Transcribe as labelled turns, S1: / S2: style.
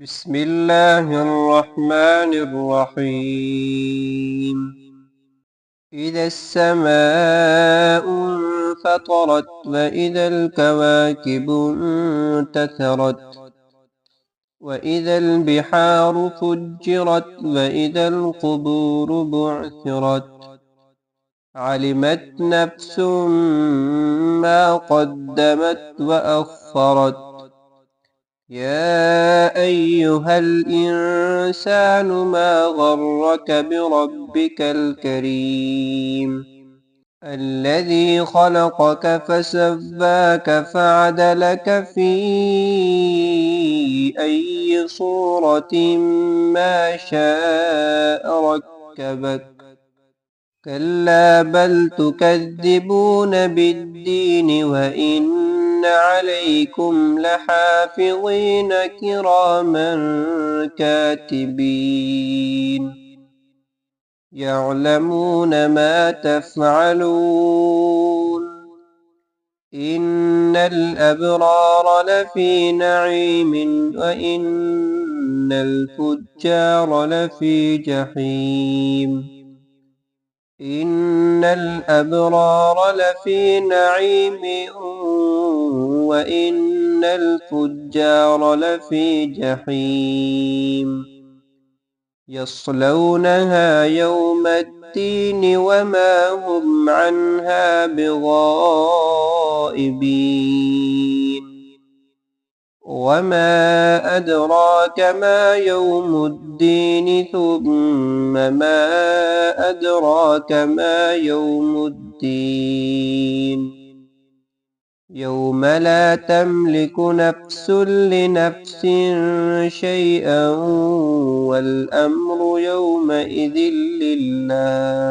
S1: بسم الله الرحمن الرحيم. إذا السماء انفطرت وإذا الكواكب انتثرت وإذا البحار فجرت وإذا القبور بعثرت علمت نفس ما قدمت وأخرت يا أيها الإنسان ما غرك بربك الكريم الذي خلقك فسواك فعدلك في أي صورة ما شاء ركبك كلا بل تكذبون بالدين وإن عليكم لحافظين كراما كاتبين يعلمون ما تفعلون إن الأبرار لفي نعيم وإن الفجار لفي جحيم إن الأبرار لفي نعيم وإن الفجار لفي جحيم يصلونها يوم الدين وما هم عنها بغائبين وما أدراك ما يوم الدين ثم ما أدراك ما يوم الدين يوم لا تملك نفس لنفس شيئا والأمر يومئذ لله